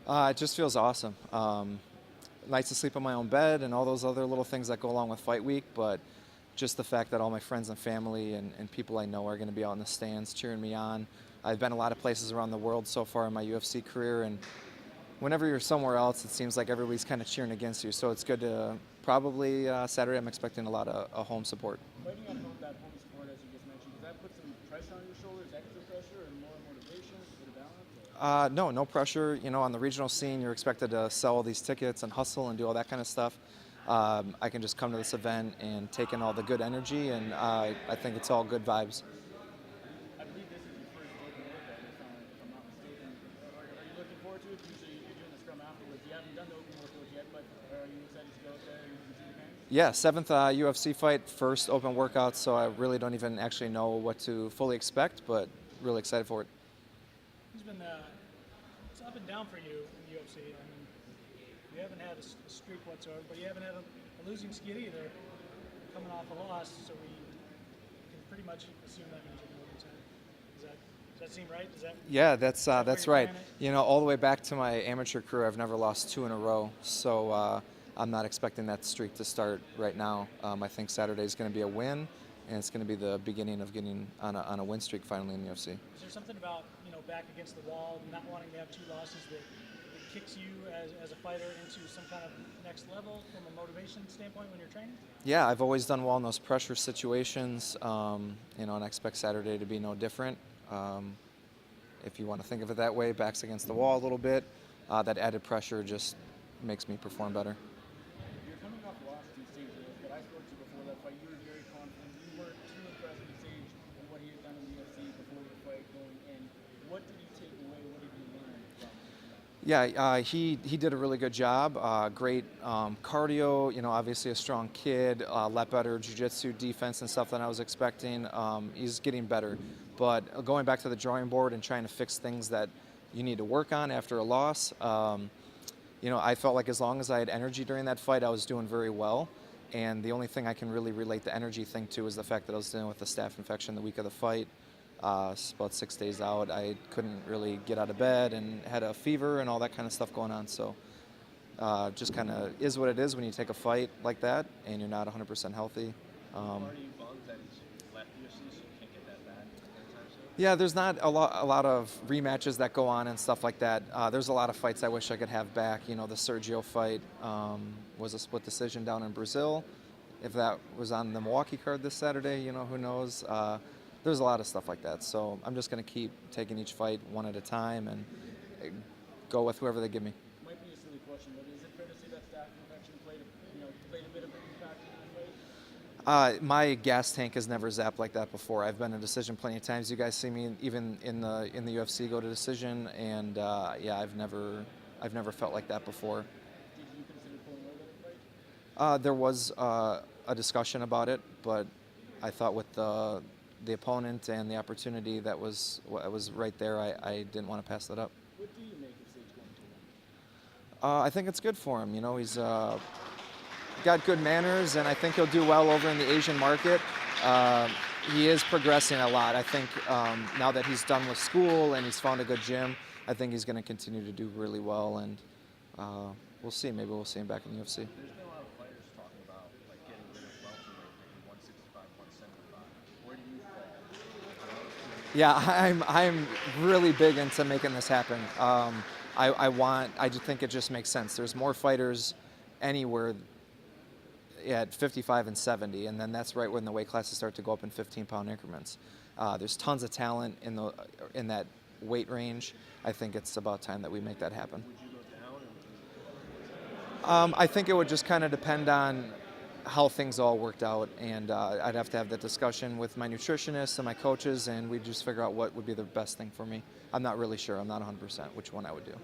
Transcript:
It just feels awesome. Nice to sleep in my own bed and all those other little things that go along with fight week, but just the fact that all my friends and family and people I know are going to be out in the stands cheering me on. I've been a lot of places around the world so far in my UFC career, and whenever you're somewhere else, it seems like everybody's kind of cheering against you. So it's good to probably Saturday. I'm expecting a lot of home support. Fighting at home, that home support, as you just mentioned, does that put some pressure on your shoulders, extra pressure, or more motivation? Is it a balance? No pressure. You know, on the regional scene, you're expected to sell all these tickets and hustle and do all that kind of stuff. I can just come to this event and take in all the good energy, and I think it's all good vibes. I believe this is your first open workout, if I'm not mistaken. Are you looking forward to it? Usually you're doing the scrum afterwards. You haven't done the open workout yet, but are you excited to go out there and see the fans? Yeah, seventh UFC fight, first open workout, so I really don't even actually know what to fully expect, but really excited for it. It's been it's up and down for you in the UFC. I mean, you haven't had a streak whatsoever, but you haven't had a losing skid either, coming off a loss. So we can pretty much assume that means you're going to win. Does that seem right? Yeah, that's right. You know, all the way back to my amateur career, I've never lost two in a row, so I'm not expecting that streak to start right now. I think Saturday is going to be a win, and it's going to be the beginning of getting on a win streak finally in the UFC. Is there something about, back against the wall, not wanting to have two losses that kicks you as a fighter into some kind of next level from a motivation standpoint when you're training? Yeah, I've always done well in those pressure situations, and I expect Saturday to be no different. If you want to think of it that way, backs against the wall a little bit, that added pressure just makes me perform better. You're coming off a loss to Sage Northcutt. I spoke to you before that fight. You were very confident. You weren't too impressed with Sage and what he had done in the UFC before the fight going in. What did you take away? What did you learn from that? Yeah, he did a really good job. Great cardio. Obviously a strong kid. A lot better jiu-jitsu defense and stuff than I was expecting. He's getting better, but going back to the drawing board and trying to fix things that you need to work on after a loss. I felt like as long as I had energy during that fight, I was doing very well. And the only thing I can really relate the energy thing to is the fact that I was dealing with a staph infection the week of the fight. About 6 days out, I couldn't really get out of bed and had a fever and all that kind of stuff going on. So just kind of is what it is when you take a fight like that and you're not 100% healthy. Are you bummed that he's left the UFC so you can't get that back anytime soon? Yeah, there's not a lot of rematches that go on and stuff like that. There's a lot of fights I wish I could have back. The Sergio fight was a split decision down in Brazil. If that was on the Milwaukee card this Saturday, who knows? There's a lot of stuff like that. So I'm just going to keep taking each fight one at a time and go with whoever they give me. It might be a silly question, but is it fair to say that staph infection played a bit of an impact in the fight? My gas tank has never zapped like that before. I've been in decision plenty of times. You guys see me even in the UFC go to decision, and yeah, I've never felt like that before. Did you consider pulling out of the fight? There was a discussion about it, but I thought with the opponent and the opportunity that was right there, I didn't want to pass that up. What do you make of Sage going to win? I think it's good for him. He's got good manners, and I think he'll do well over in the Asian market. He is progressing a lot. I think now that he's done with school and he's found a good gym, I think he's going to continue to do really well, and we'll see. Maybe we'll see him back in the UFC. There's been a lot of fighters talking about getting rid of welterweight, maybe 165, 175. Where do you fall? Yeah, I'm really big into making this happen. I just think it just makes sense. There's more fighters anywhere at 55 and 70, and then that's right when the weight classes start to go up in 15-pound increments. There's tons of talent in that weight range. I think it's about time that we make that happen. Would you go down? I think it would just kind of depend on how things all worked out, and I'd have to have that discussion with my nutritionist and my coaches, and we'd just figure out what would be the best thing for me. I'm not really sure. I'm not 100% which one I would do.